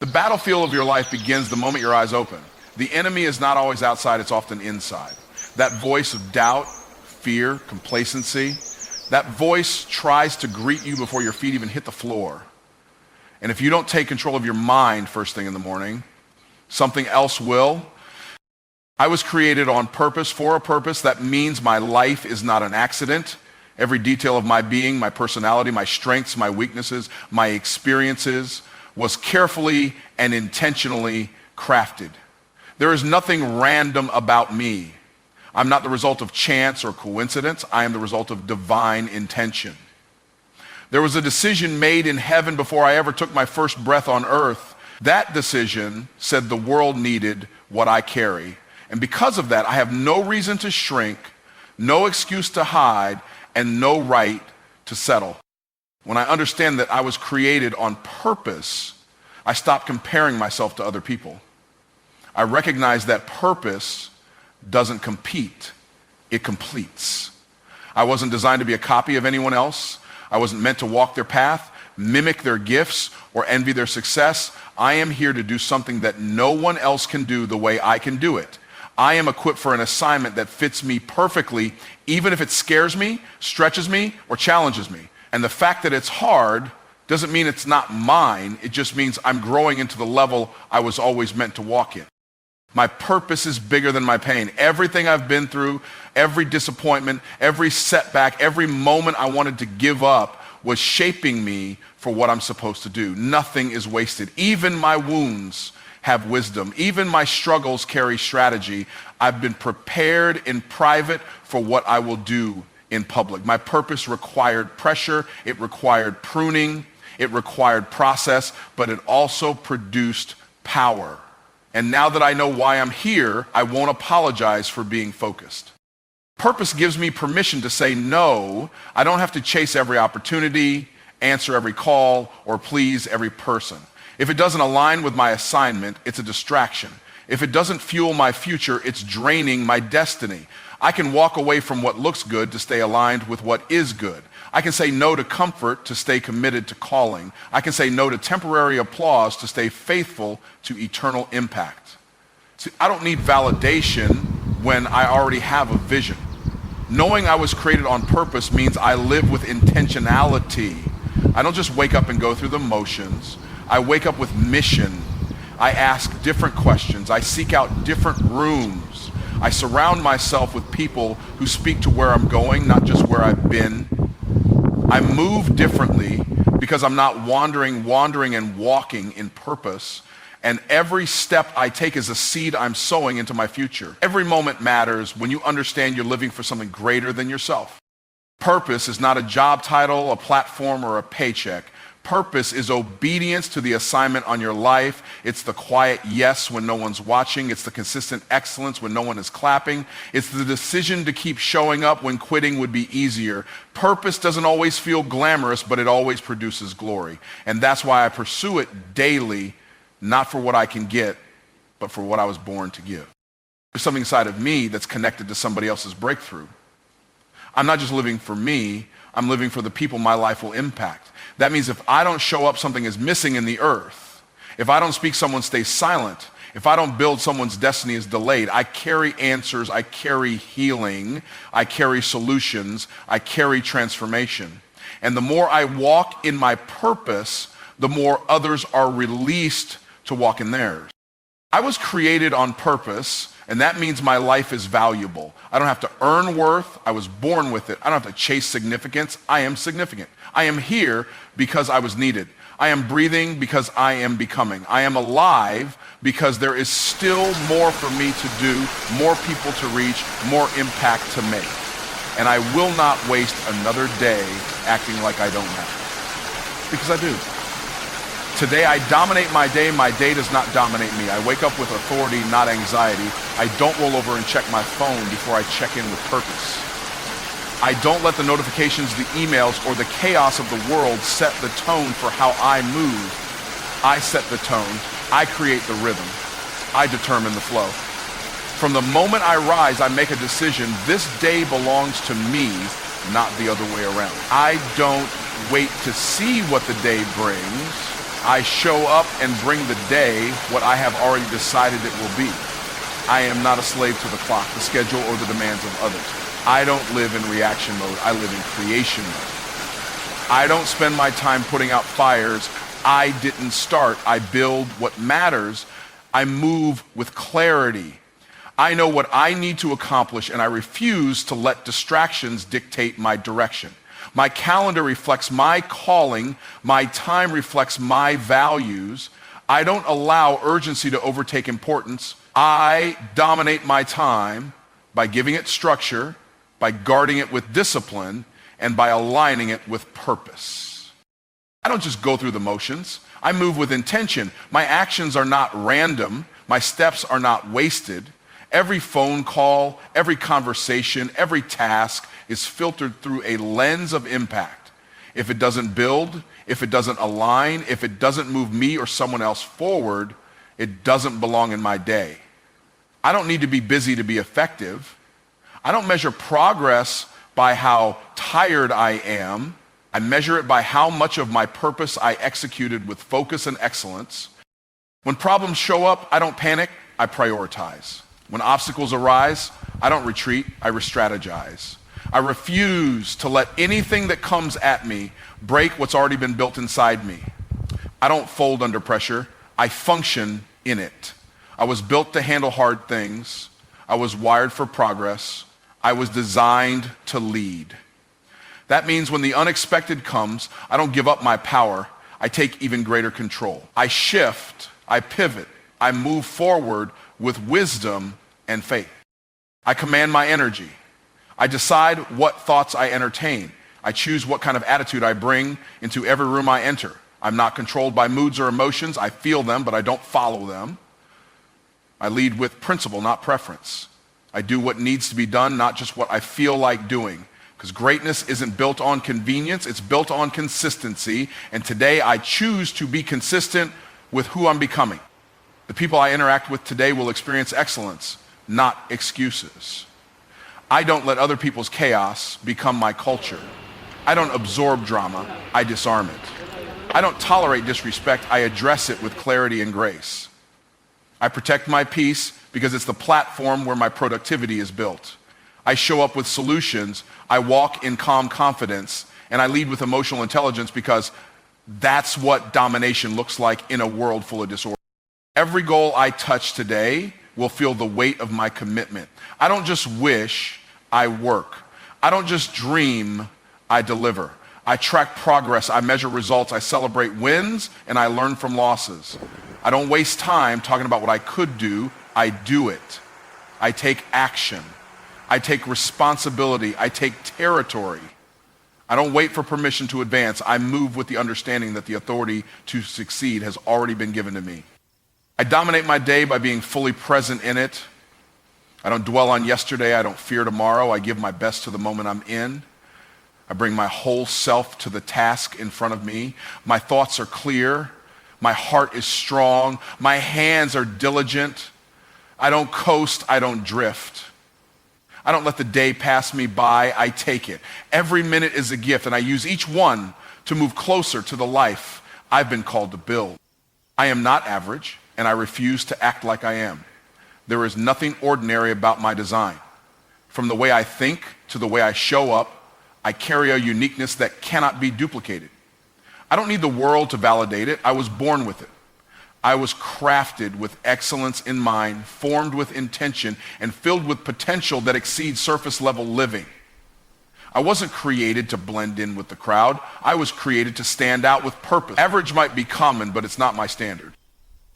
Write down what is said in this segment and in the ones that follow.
The battlefield of your life begins the moment your eyes open. The enemy is not always outside, it's often inside. That voice of doubt, fear, complacency, that voice tries to greet you before your feet even hit the floor. And if you don't take control of your mind first thing in the morning, something else will. I was created on purpose, for a purpose. That means my life is not an accident. Every detail of my being, my personality, my strengths, my weaknesses, my experiences was carefully and intentionally crafted. There is nothing random about me. I'm not the result of chance or coincidence. I am the result of divine intention. There was a decision made in heaven before I ever took my first breath on earth. That decision said the world needed what I carry. And because of that, I have no reason to shrink, no excuse to hide, and no right to settle. When I understand that I was created on purpose, I stop comparing myself to other people. I recognize that purpose doesn't compete, it completes. I wasn't designed to be a copy of anyone else. I wasn't meant to walk their path, mimic their gifts, or envy their success. I am here to do something that no one else can do the way I can do it. I am equipped for an assignment that fits me perfectly, even if it scares me, stretches me, or challenges me. And the fact that it's hard doesn't mean it's not mine. It just means I'm growing into the level I was always meant to walk in. My purpose is bigger than my pain. Everything I've been through, every disappointment, every setback, every moment I wanted to give up was shaping me for what I'm supposed to do. Nothing is wasted. Even my wounds have wisdom. Even my struggles carry strategy. I've been prepared in private for what I will do in public. My purpose required pressure, it required pruning, it required process, but it also produced power. And now that I know why I'm here, I won't apologize for being focused. Purpose gives me permission to say no. I don't have to chase every opportunity, answer every call, or please every person. If it doesn't align with my assignment, it's a distraction. If it doesn't fuel my future, it's draining my destiny. I can walk away from what looks good to stay aligned with what is good. I can say no to comfort to stay committed to calling. I can say no to temporary applause to stay faithful to eternal impact. See, I don't need validation when I already have a vision. Knowing I was created on purpose means I live with intentionality. I don't just wake up and go through the motions. I wake up with mission. I ask different questions. I seek out different rooms. I surround myself with people who speak to where I'm going, not just where I've been. I move differently because I'm not wandering and walking in purpose. And every step I take is a seed I'm sowing into my future. Every moment matters when you understand you're living for something greater than yourself. Purpose is not a job title, a platform, or a paycheck. Purpose is obedience to the assignment on your life. It's the quiet yes when no one's watching. It's the consistent excellence when no one is clapping. It's the decision to keep showing up when quitting would be easier. Purpose doesn't always feel glamorous, but it always produces glory. And that's why I pursue it daily, not for what I can get, but for what I was born to give. There's something inside of me that's connected to somebody else's breakthrough. I'm not just living for me, I'm living for the people my life will impact. That means if I don't show up, something is missing in the earth. If I don't speak, someone stays silent. If I don't build, someone's destiny is delayed. I carry answers, I carry healing, I carry solutions, I carry transformation. And the more I walk in my purpose, the more others are released to walk in theirs. I was created on purpose, and that means my life is valuable. I don't have to earn worth. I was born with it. I don't have to chase significance. I am significant. I am here because I was needed. I am breathing because I am becoming. I am alive because there is still more for me to do, more people to reach, more impact to make. And I will not waste another day acting like I don't matter. Because I do. Today I dominate my day does not dominate me. I wake up with authority, not anxiety. I don't roll over and check my phone before I check in with purpose. I don't let the notifications, the emails, or the chaos of the world set the tone for how I move. I set the tone. I create the rhythm. I determine the flow. From the moment I rise, I make a decision. This day belongs to me, not the other way around. I don't wait to see what the day brings. I show up and bring the day what I have already decided it will be. I am not a slave to the clock, the schedule, or the demands of others. I don't live in reaction mode. I live in creation mode. I don't spend my time putting out fires I didn't start. I build what matters. I move with clarity. I know what I need to accomplish, and I refuse to let distractions dictate my direction. My calendar reflects my calling. My time reflects my values. I don't allow urgency to overtake importance. I dominate my time by giving it structure, by guarding it with discipline, and by aligning it with purpose. I don't just go through the motions. I move with intention. My actions are not random. My steps are not wasted. Every phone call, every conversation, every task is filtered through a lens of impact. If it doesn't build, if it doesn't align, if it doesn't move me or someone else forward, it doesn't belong in my day. I don't need to be busy to be effective. I don't measure progress by how tired I am. I measure it by how much of my purpose I executed with focus and excellence. When problems show up, I don't panic, I prioritize. When obstacles arise, I don't retreat, I re-strategize. I refuse to let anything that comes at me break what's already been built inside me. I don't fold under pressure, I function in it. I was built to handle hard things. I was wired for progress. I was designed to lead. That means when the unexpected comes, I don't give up my power. I take even greater control. I shift, I pivot, I move forward with wisdom and faith. I command my energy. I decide what thoughts I entertain. I choose what kind of attitude I bring into every room I enter. I'm not controlled by moods or emotions. I feel them, but I don't follow them. I lead with principle, not preference. I do what needs to be done, not just what I feel like doing. Because greatness isn't built on convenience, it's built on consistency. And today I choose to be consistent with who I'm becoming. The people I interact with today will experience excellence, not excuses. I don't let other people's chaos become my culture. I don't absorb drama, I disarm it. I don't tolerate disrespect, I address it with clarity and grace. I protect my peace because it's the platform where my productivity is built. I show up with solutions, I walk in calm confidence, and I lead with emotional intelligence because that's what domination looks like in a world full of disorder. Every goal I touch today will feel the weight of my commitment. I don't just wish, I work. I don't just dream, I deliver. I track progress, I measure results, I celebrate wins, and I learn from losses. I don't waste time talking about what I could do, I do it. I take action. I take responsibility. I take territory. I don't wait for permission to advance. I move with the understanding that the authority to succeed has already been given to me. I dominate my day by being fully present in it. I don't dwell on yesterday. I don't fear tomorrow. I give my best to the moment I'm in. I bring my whole self to the task in front of me. My thoughts are clear. My heart is strong. My hands are diligent. I don't coast. I don't drift. I don't let the day pass me by. I take it. Every minute is a gift, and I use each one to move closer to the life I've been called to build. I am not average, and I refuse to act like I am. There is nothing ordinary about my design. From the way I think to the way I show up, I carry a uniqueness that cannot be duplicated. I don't need the world to validate it. I was born with it. I was crafted with excellence in mind, formed with intention, and filled with potential that exceeds surface level living. I wasn't created to blend in with the crowd. I was created to stand out with purpose. Average might be common, but it's not my standard.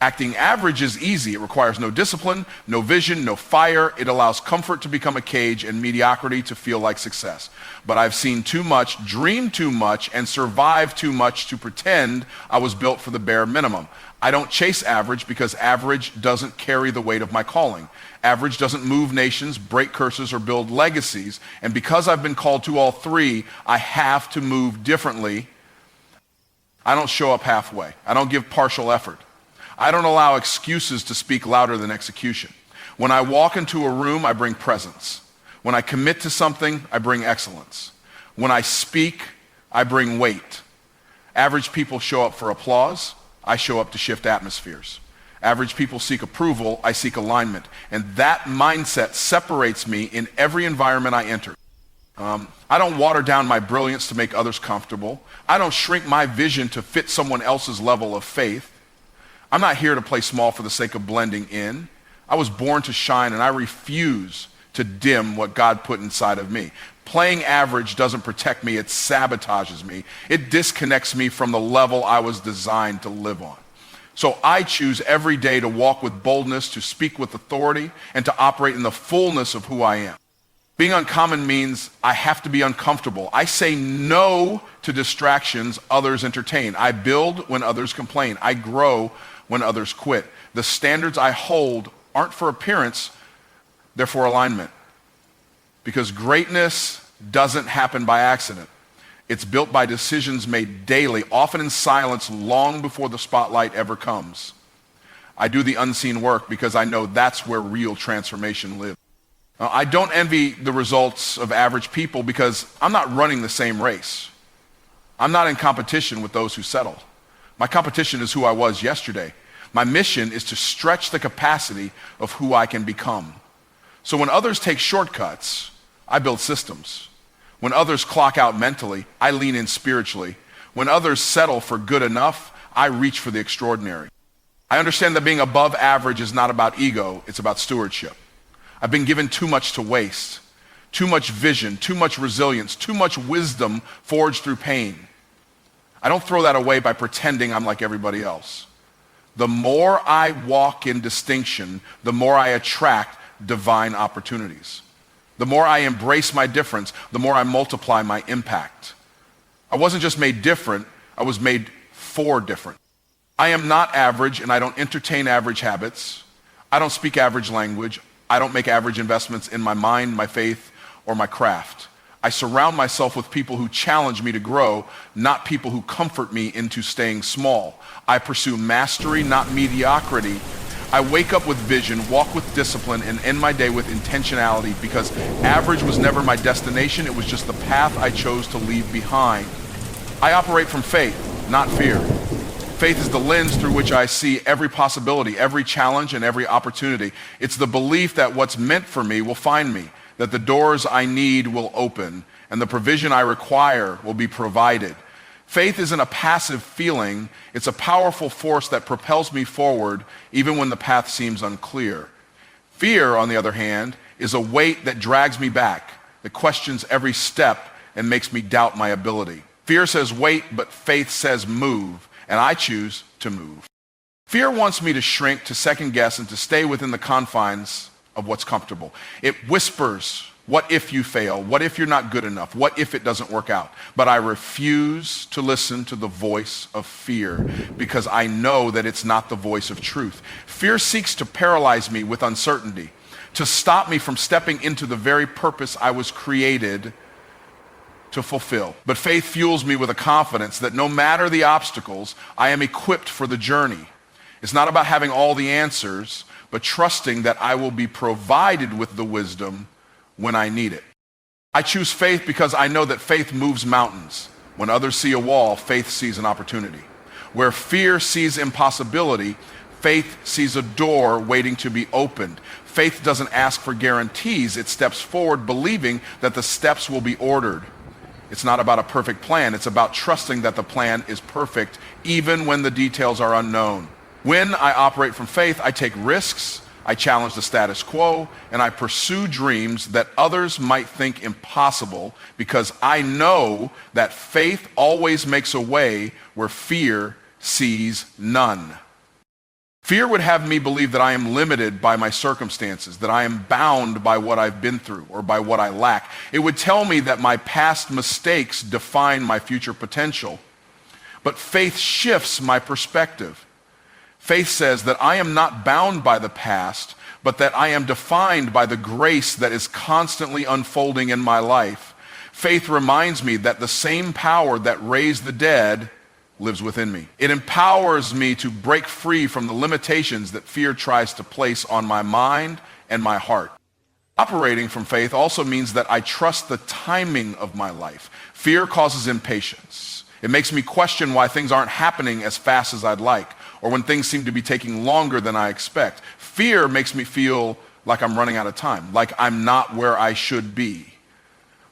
Acting average is easy. It requires no discipline, no vision, no fire. It allows comfort to become a cage and mediocrity to feel like success. But I've seen too much, dreamed too much, and survived too much to pretend I was built for the bare minimum. I don't chase average because average doesn't carry the weight of my calling. Average doesn't move nations, break curses, or build legacies. And because I've been called to all three, I have to move differently. I don't show up halfway. I don't give partial effort. I don't allow excuses to speak louder than execution. When I walk into a room, I bring presence. When I commit to something, I bring excellence. When I speak, I bring weight. Average people show up for applause. I show up to shift atmospheres. Average people seek approval, I seek alignment. And that mindset separates me in every environment I enter. I don't water down my brilliance to make others comfortable. I don't shrink my vision to fit someone else's level of faith. I'm not here to play small for the sake of blending in. I was born to shine, and I refuse to dim what God put inside of me. Playing average doesn't protect me, it sabotages me. It disconnects me from the level I was designed to live on. So I choose every day to walk with boldness, to speak with authority, and to operate in the fullness of who I am. Being uncommon means I have to be uncomfortable. I say no to distractions others entertain. I build when others complain. I grow when others quit. The standards I hold aren't for appearance, they're for alignment. Because greatness doesn't happen by accident. It's built by decisions made daily, often in silence, long before the spotlight ever comes. I do the unseen work because I know that's where real transformation lives. I don't envy the results of average people because I'm not running the same race. I'm not in competition with those who settled. My competition is who I was yesterday. My mission is to stretch the capacity of who I can become. So when others take shortcuts, I build systems. When others clock out mentally, I lean in spiritually. When others settle for good enough, I reach for the extraordinary. I understand that being above average is not about ego, it's about stewardship. I've been given too much to waste, too much vision, too much resilience, too much wisdom forged through pain. I don't throw that away by pretending I'm like everybody else. The more I walk in distinction, the more I attract divine opportunities. The more I embrace my difference, the more I multiply my impact. I wasn't just made different, I was made for different. I am not average, and I don't entertain average habits. I don't speak average language. I don't make average investments in my mind, my faith, or my craft. I surround myself with people who challenge me to grow, not people who comfort me into staying small. I pursue mastery, not mediocrity. I wake up with vision, walk with discipline, and end my day with intentionality because average was never my destination. It was just the path I chose to leave behind. I operate from faith, not fear. Faith is the lens through which I see every possibility, every challenge, and every opportunity. It's the belief that what's meant for me will find me, that the doors I need will open, and the provision I require will be provided. Faith isn't a passive feeling, it's a powerful force that propels me forward even when the path seems unclear. Fear, on the other hand, is a weight that drags me back, that questions every step and makes me doubt my ability. Fear says wait, but faith says move, and I choose to move. Fear wants me to shrink, to second guess, and to stay within the confines of what's comfortable. It whispers, what if you fail? What if you're not good enough? What if it doesn't work out? But I refuse to listen to the voice of fear because I know that it's not the voice of truth. Fear seeks to paralyze me with uncertainty, to stop me from stepping into the very purpose I was created to fulfill. But faith fuels me with a confidence that no matter the obstacles, I am equipped for the journey. It's not about having all the answers, but trusting that I will be provided with the wisdom when I need it. I choose faith because I know that faith moves mountains. When others see a wall, faith sees an opportunity. Where fear sees impossibility, faith sees a door waiting to be opened. Faith doesn't ask for guarantees, it steps forward believing that the steps will be ordered. It's not about a perfect plan, it's about trusting that the plan is perfect even when the details are unknown. When I operate from faith, I take risks, I challenge the status quo, and I pursue dreams that others might think impossible because I know that faith always makes a way where fear sees none. Fear would have me believe that I am limited by my circumstances, that I am bound by what I've been through or by what I lack. It would tell me that my past mistakes define my future potential. But faith shifts my perspective. Faith says that I am not bound by the past, but that I am defined by the grace that is constantly unfolding in my life. Faith reminds me that the same power that raised the dead lives within me. It empowers me to break free from the limitations that fear tries to place on my mind and my heart. Operating from faith also means that I trust the timing of my life. Fear causes impatience. It makes me question why things aren't happening as fast as I'd like, or when things seem to be taking longer than I expect. Fear makes me feel like I'm running out of time, like I'm not where I should be.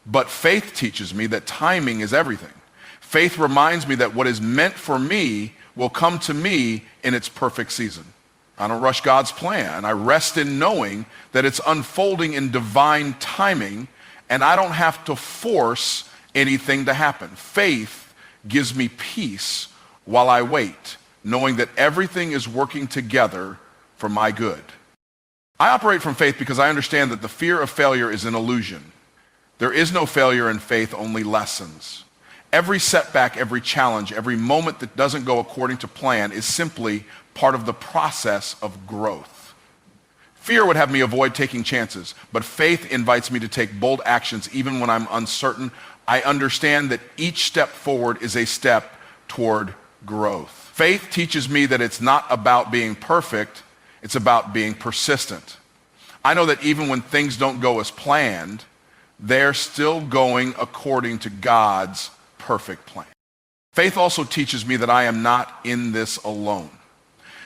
But faith teaches me that timing is everything. Faith reminds me that what is meant for me will come to me in its perfect season. I don't rush God's plan. I rest in knowing that it's unfolding in divine timing, and I don't have to force anything to happen. Faith gives me peace while I wait, knowing that everything is working together for my good. I operate from faith because I understand that the fear of failure is an illusion. There is no failure in faith, only lessons. Every setback, every challenge, every moment that doesn't go according to plan is simply part of the process of growth. Fear would have me avoid taking chances, but faith invites me to take bold actions even when I'm uncertain. I understand that each step forward is a step toward growth. Faith teaches me that it's not about being perfect, it's about being persistent. I know that even when things don't go as planned, they're still going according to God's perfect plan. Faith also teaches me that I am not in this alone.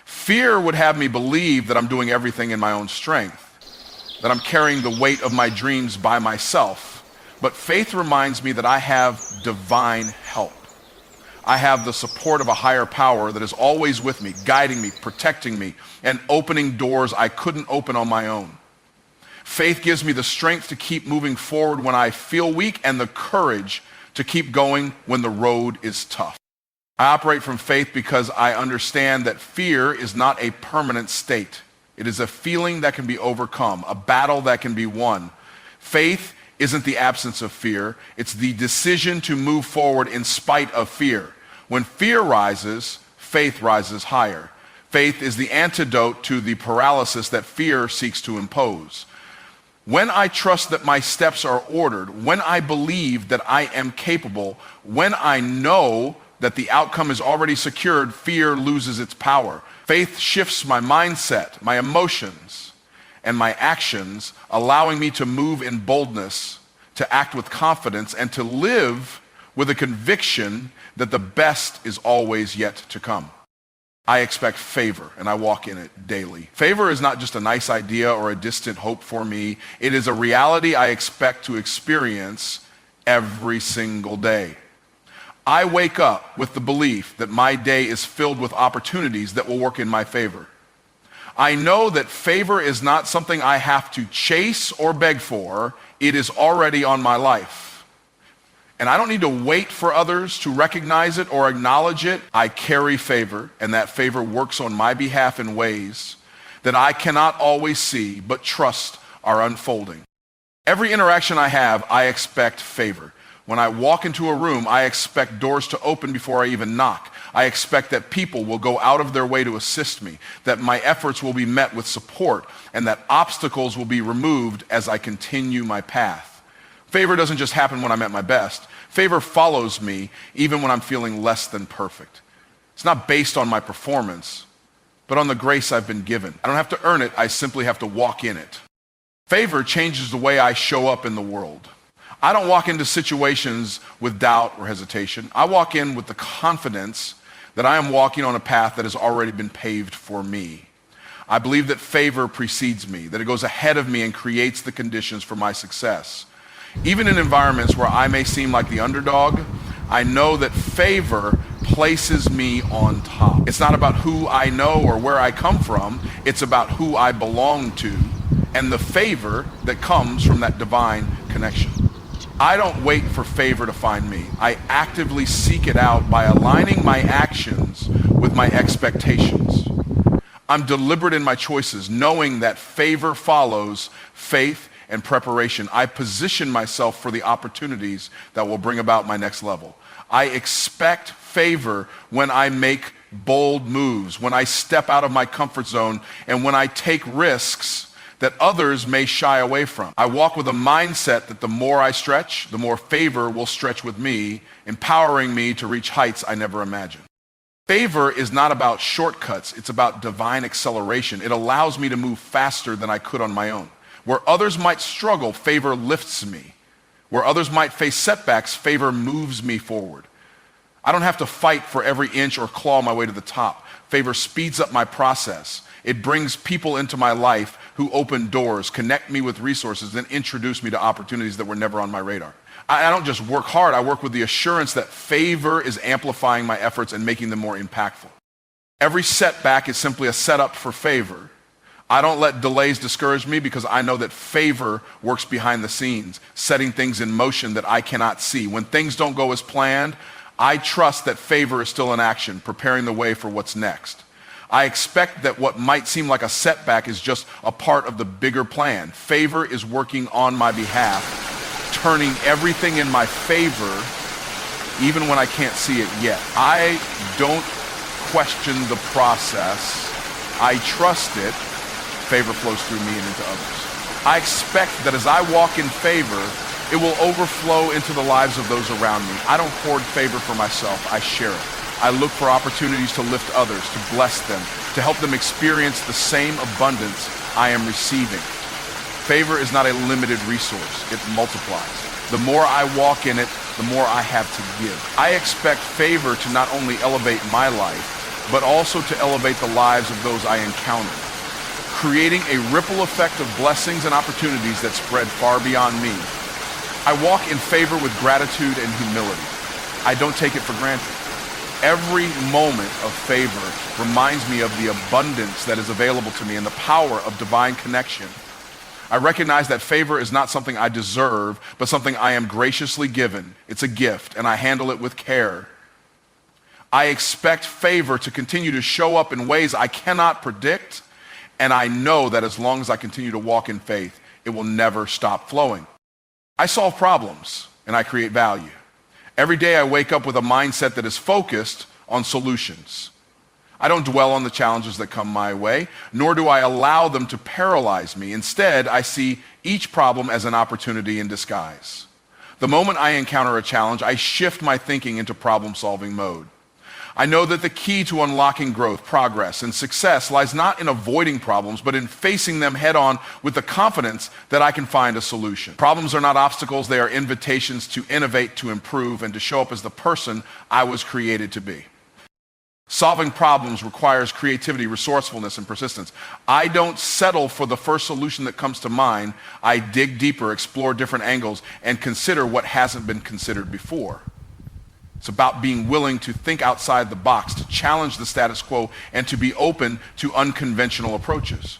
Fear would have me believe that I'm doing everything in my own strength, that I'm carrying the weight of my dreams by myself. But faith reminds me that I have divine help. I have the support of a higher power that is always with me, guiding me, protecting me, and opening doors I couldn't open on my own. Faith gives me the strength to keep moving forward when I feel weak and the courage to keep going when the road is tough. I operate from faith because I understand that fear is not a permanent state. It is a feeling that can be overcome, a battle that can be won. Faith isn't the absence of fear. It's the decision to move forward in spite of fear. When fear rises, faith rises higher. Faith is the antidote to the paralysis that fear seeks to impose. When I trust that my steps are ordered, when I believe that I am capable, when I know that the outcome is already secured, fear loses its power. Faith shifts my mindset, my emotions, and my actions, allowing me to move in boldness, to act with confidence, and to live with a conviction that the best is always yet to come. I expect favor, and I walk in it daily. Favor is not just a nice idea or a distant hope for me. It is a reality I expect to experience every single day. I wake up with the belief that my day is filled with opportunities that will work in my favor. I know that favor is not something I have to chase or beg for. It is already on my life. And I don't need to wait for others to recognize it or acknowledge it. I carry favor, and that favor works on my behalf in ways that I cannot always see, but trust are unfolding. Every interaction I have, I expect favor. When I walk into a room, I expect doors to open before I even knock. I expect that people will go out of their way to assist me, that my efforts will be met with support, and that obstacles will be removed as I continue my path. Favor doesn't just happen when I'm at my best. Favor follows me even when I'm feeling less than perfect. It's not based on my performance, but on the grace I've been given. I don't have to earn it, I simply have to walk in it. Favor changes the way I show up in the world. I don't walk into situations with doubt or hesitation. I walk in with the confidence that I am walking on a path that has already been paved for me. I believe that favor precedes me, that it goes ahead of me and creates the conditions for my success. Even in environments where I may seem like the underdog, I know that favor places me on top. It's not about who I know or where I come from. It's about who I belong to and the favor that comes from that divine connection. I don't wait for favor to find me. I actively seek it out by aligning my actions with my expectations. I'm deliberate in my choices, knowing that favor follows faith and preparation. I position myself for the opportunities that will bring about my next level. I expect favor when I make bold moves, when I step out of my comfort zone, and when I take risks that others may shy away from. I walk with a mindset that the more I stretch, the more favor will stretch with me, empowering me to reach heights I never imagined. Favor is not about shortcuts, it's about divine acceleration. It allows me to move faster than I could on my own. Where others might struggle, favor lifts me. Where others might face setbacks, favor moves me forward. I don't have to fight for every inch or claw my way to the top. Favor speeds up my process. It brings people into my life who open doors, connect me with resources, and introduce me to opportunities that were never on my radar. I don't just work hard, I work with the assurance that favor is amplifying my efforts and making them more impactful. Every setback is simply a setup for favor. I don't let delays discourage me because I know that favor works behind the scenes, setting things in motion that I cannot see. When things don't go as planned, I trust that favor is still in action, preparing the way for what's next. I expect that what might seem like a setback is just a part of the bigger plan. Favor is working on my behalf, turning everything in my favor, even when I can't see it yet. I don't question the process. I trust it. Favor flows through me and into others. I expect that as I walk in favor, it will overflow into the lives of those around me. I don't hoard favor for myself, I share it. I look for opportunities to lift others, to bless them, to help them experience the same abundance I am receiving. Favor is not a limited resource, it multiplies. The more I walk in it, the more I have to give. I expect favor to not only elevate my life, but also to elevate the lives of those I encounter, creating a ripple effect of blessings and opportunities that spread far beyond me. I walk in favor with gratitude and humility. I don't take it for granted. Every moment of favor reminds me of the abundance that is available to me and the power of divine connection. I recognize that favor is not something I deserve, but something I am graciously given. It's a gift, and I handle it with care. I expect favor to continue to show up in ways I cannot predict, and I know that as long as I continue to walk in faith, it will never stop flowing. I solve problems, and I create value. Every day I wake up with a mindset that is focused on solutions. I don't dwell on the challenges that come my way, nor do I allow them to paralyze me. Instead, I see each problem as an opportunity in disguise. The moment I encounter a challenge, I shift my thinking into problem-solving mode. I know that the key to unlocking growth, progress, and success lies not in avoiding problems, but in facing them head-on with the confidence that I can find a solution. Problems are not obstacles, they are invitations to innovate, to improve, and to show up as the person I was created to be. Solving problems requires creativity, resourcefulness, and persistence. I don't settle for the first solution that comes to mind. I dig deeper, explore different angles, and consider what hasn't been considered before. It's about being willing to think outside the box, to challenge the status quo, and to be open to unconventional approaches.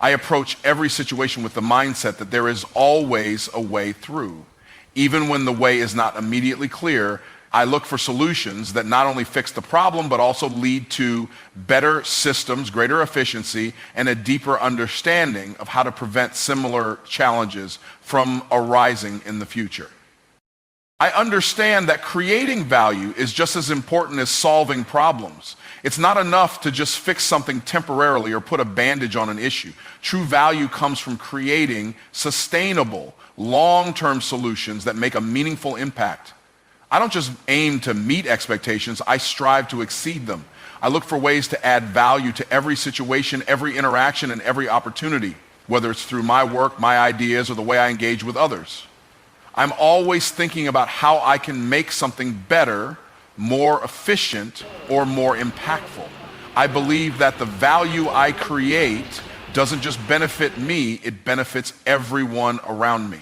I approach every situation with the mindset that there is always a way through. Even when the way is not immediately clear, I look for solutions that not only fix the problem, but also lead to better systems, greater efficiency, and a deeper understanding of how to prevent similar challenges from arising in the future. I understand that creating value is just as important as solving problems. It's not enough to just fix something temporarily or put a bandage on an issue. True value comes from creating sustainable, long-term solutions that make a meaningful impact. I don't just aim to meet expectations, I strive to exceed them. I look for ways to add value to every situation, every interaction, and every opportunity, whether it's through my work, my ideas, or the way I engage with others. I'm always thinking about how I can make something better, more efficient, or more impactful. I believe that the value I create doesn't just benefit me, it benefits everyone around me.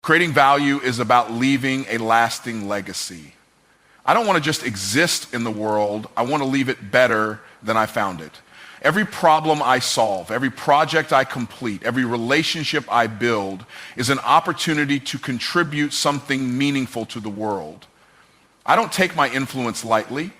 Creating value is about leaving a lasting legacy. I don't want to just exist in the world, I want to leave it better than I found it. Every problem I solve, every project I complete, every relationship I build is an opportunity to contribute something meaningful to the world. I don't take my influence lightly.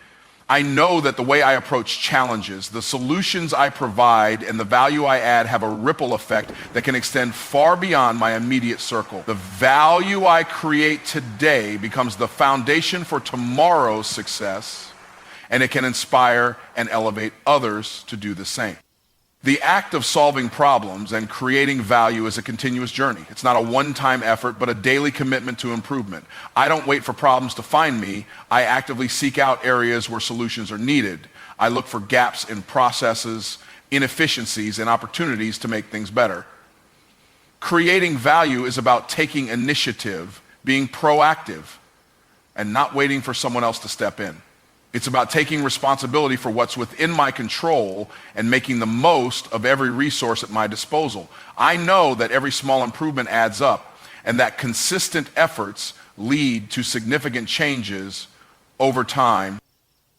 I know that the way I approach challenges, the solutions I provide, and the value I add have a ripple effect that can extend far beyond my immediate circle. The value I create today becomes the foundation for tomorrow's success, and it can inspire and elevate others to do the same. The act of solving problems and creating value is a continuous journey. It's not a one-time effort, but a daily commitment to improvement. I don't wait for problems to find me. I actively seek out areas where solutions are needed. I look for gaps in processes, inefficiencies, and opportunities to make things better. Creating value is about taking initiative, being proactive. and not waiting for someone else to step in. It's about taking responsibility for what's within my control and making the most of every resource at my disposal. I know that every small improvement adds up and that consistent efforts lead to significant changes over time.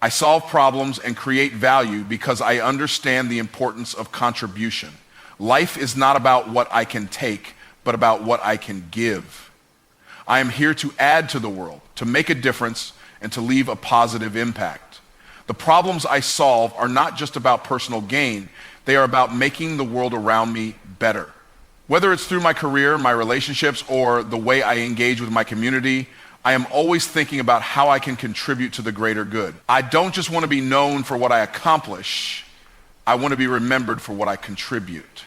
I solve problems and create value because I understand the importance of contribution. Life is not about what I can take, but about what I can give. I am here to add to the world, to make a difference, and to leave a positive impact. The problems I solve are not just about personal gain. They are about making the world around me better. Whether it's through my career, my relationships, or the way I engage with my community, I am always thinking about how I can contribute to the greater good. I don't just want to be known for what I accomplish. I want to be remembered for what I contribute.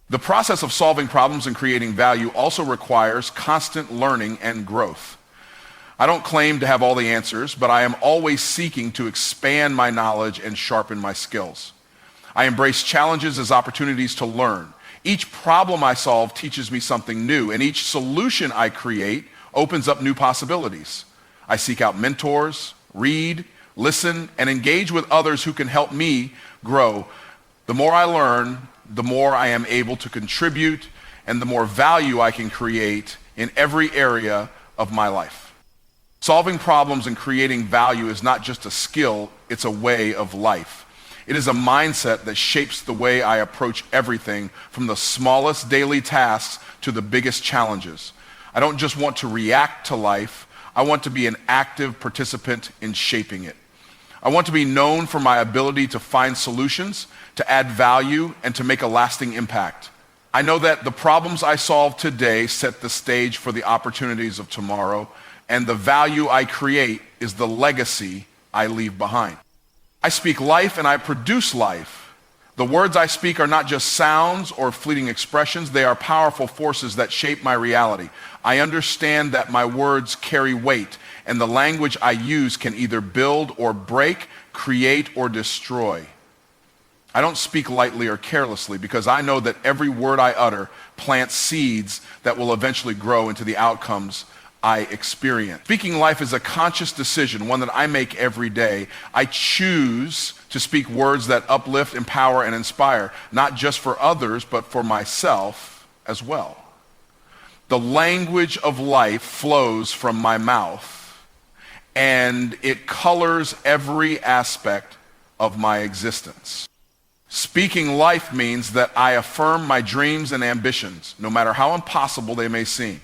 The process of solving problems and creating value also requires constant learning and growth. I don't claim to have all the answers, but I am always seeking to expand my knowledge and sharpen my skills. I embrace challenges as opportunities to learn. Each problem I solve teaches me something new, and each solution I create opens up new possibilities. I seek out mentors, read, listen, and engage with others who can help me grow. The more I learn, the more I am able to contribute, and the more value I can create in every area of my life. Solving problems and creating value is not just a skill, it's a way of life. It is a mindset that shapes the way I approach everything, from the smallest daily tasks to the biggest challenges. I don't just want to react to life, I want to be an active participant in shaping it. I want to be known for my ability to find solutions, to add value, and to make a lasting impact. I know that the problems I solve today set the stage for the opportunities of tomorrow, and the value I create is the legacy I leave behind. I speak life and I produce life. The words I speak are not just sounds or fleeting expressions, they are powerful forces that shape my reality. I understand that my words carry weight, and the language I use can either build or break, create or destroy. I don't speak lightly or carelessly because I know that every word I utter plants seeds that will eventually grow into the outcomes I experience. Speaking life is a conscious decision, one that I make every day. I choose to speak words that uplift, empower, and inspire, not just for others, but for myself as well. The language of life flows from my mouth, and it colors every aspect of my existence. Speaking life means that I affirm my dreams and ambitions, no matter how impossible they may seem.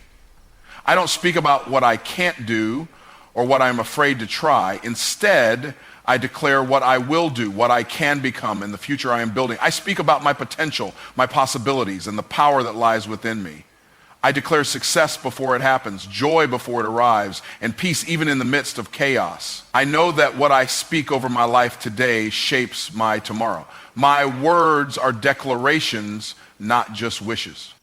I don't speak about what I can't do or what I'm afraid to try. Instead, I declare what I will do, what I can become, and the future I am building. I speak about my potential, my possibilities, and the power that lies within me. I declare success before it happens, joy before it arrives, and peace even in the midst of chaos. I know that what I speak over my life today shapes my tomorrow. My words are declarations, not just wishes.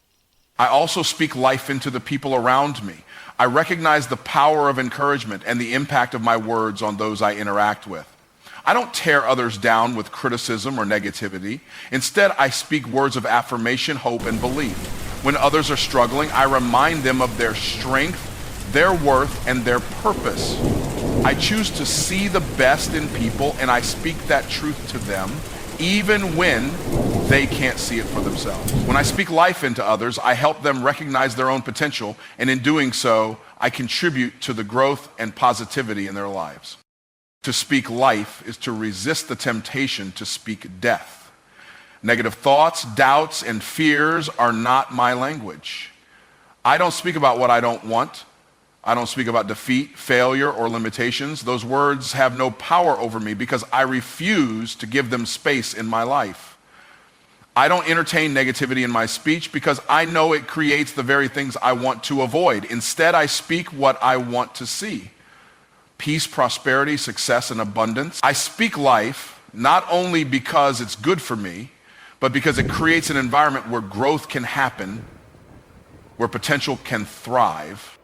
I also speak life into the people around me. I recognize the power of encouragement and the impact of my words on those I interact with. I don't tear others down with criticism or negativity. Instead, I speak words of affirmation, hope, and belief. When others are struggling, I remind them of their strength, their worth, and their purpose. I choose to see the best in people, and I speak that truth to them, even when they can't see it for themselves. When I speak life into others, I help them recognize their own potential, and in doing so, I contribute to the growth and positivity in their lives. To speak life is to resist the temptation to speak death. Negative thoughts, doubts, and fears are not my language. I don't speak about what I don't want. I don't speak about defeat, failure, or limitations. Those words have no power over me because I refuse to give them space in my life. I don't entertain negativity in my speech because I know it creates the very things I want to avoid. Instead, I speak what I want to see. Peace, prosperity, success, and abundance. I speak life not only because it's good for me, but because it creates an environment where growth can happen, where potential can thrive.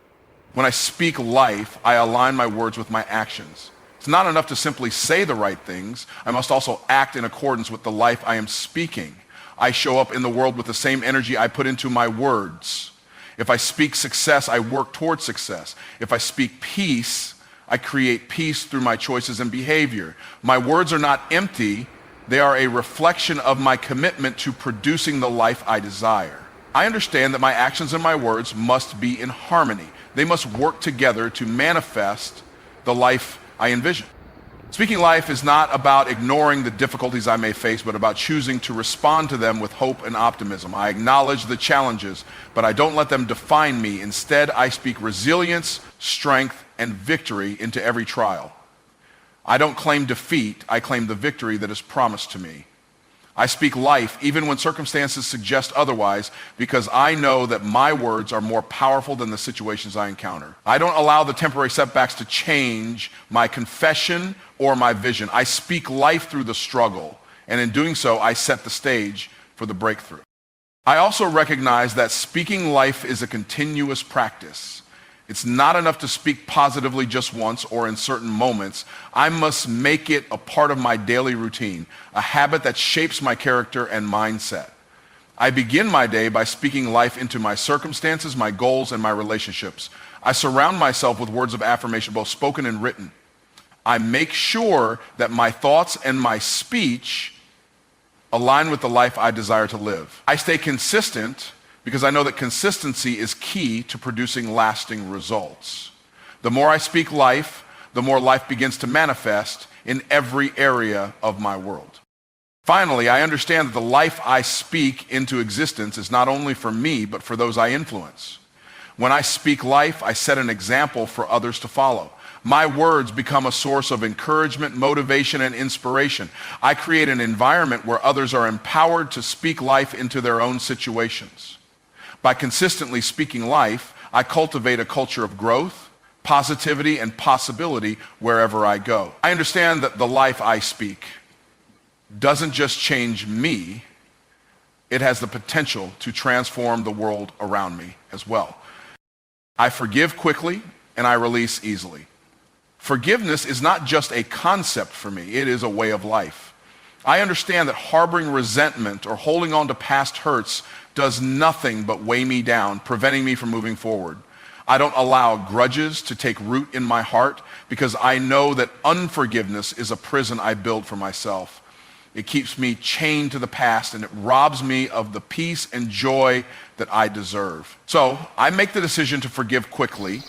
When I speak life, I align my words with my actions. It's not enough to simply say the right things. I must also act in accordance with the life I am speaking. I show up in the world with the same energy I put into my words. If I speak success, I work towards success. If I speak peace, I create peace through my choices and behavior. My words are not empty. They are a reflection of my commitment to producing the life I desire. I understand that my actions and my words must be in harmony. They must work together to manifest the life I envision. Speaking life is not about ignoring the difficulties I may face, but about choosing to respond to them with hope and optimism. I acknowledge the challenges, but I don't let them define me. Instead, I speak resilience, strength, and victory into every trial. I don't claim defeat, I claim the victory that is promised to me. I speak life even when circumstances suggest otherwise, because I know that my words are more powerful than the situations I encounter. I don't allow the temporary setbacks to change my confession or my vision. I speak life through the struggle, and in doing so, I set the stage for the breakthrough. I also recognize that speaking life is a continuous practice. It's not enough to speak positively just once or in certain moments. I must make it a part of my daily routine, a habit that shapes my character and mindset. I begin my day by speaking life into my circumstances, my goals, and my relationships. I surround myself with words of affirmation, both spoken and written. I make sure that my thoughts and my speech align with the life I desire to live. I stay consistent because I know that consistency is key to producing lasting results. The more I speak life, the more life begins to manifest in every area of my world. Finally, I understand that the life I speak into existence is not only for me, but for those I influence. When I speak life, I set an example for others to follow. My words become a source of encouragement, motivation, and inspiration. I create an environment where others are empowered to speak life into their own situations. By consistently speaking life, I cultivate a culture of growth, positivity, and possibility wherever I go. I understand that the life I speak doesn't just change me, it has the potential to transform the world around me as well. I forgive quickly and I release easily. Forgiveness is not just a concept for me, it is a way of life. I understand that harboring resentment or holding on to past hurts does nothing but weigh me down, preventing me from moving forward. I don't allow grudges to take root in my heart because I know that unforgiveness is a prison I build for myself. It keeps me chained to the past and it robs me of the peace and joy that I deserve. So I make the decision to forgive quickly.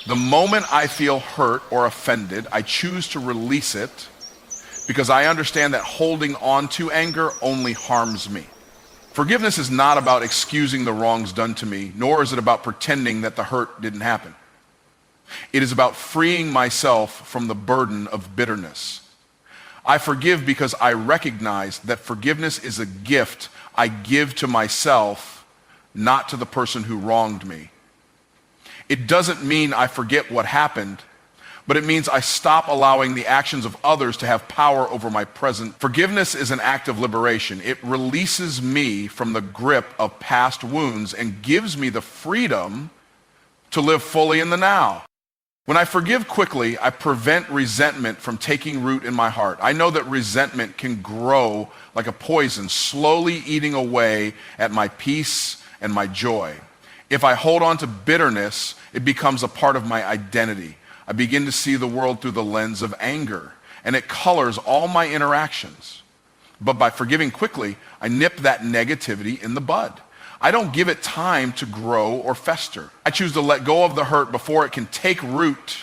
The moment I feel hurt or offended, I choose to release it because I understand that holding on to anger only harms me. Forgiveness is not about excusing the wrongs done to me, nor is it about pretending that the hurt didn't happen. It is about freeing myself from the burden of bitterness. I forgive because I recognize that forgiveness is a gift I give to myself, not to the person who wronged me. It doesn't mean I forget what happened, but it means I stop allowing the actions of others to have power over my present. Forgiveness is an act of liberation. It releases me from the grip of past wounds and gives me the freedom to live fully in the now. When I forgive quickly, I prevent resentment from taking root in my heart. I know that resentment can grow like a poison, slowly eating away at my peace and my joy. If I hold on to bitterness, it becomes a part of my identity. I begin to see the world through the lens of anger, and it colors all my interactions. But by forgiving quickly, I nip that negativity in the bud. I don't give it time to grow or fester. I choose to let go of the hurt before it can take root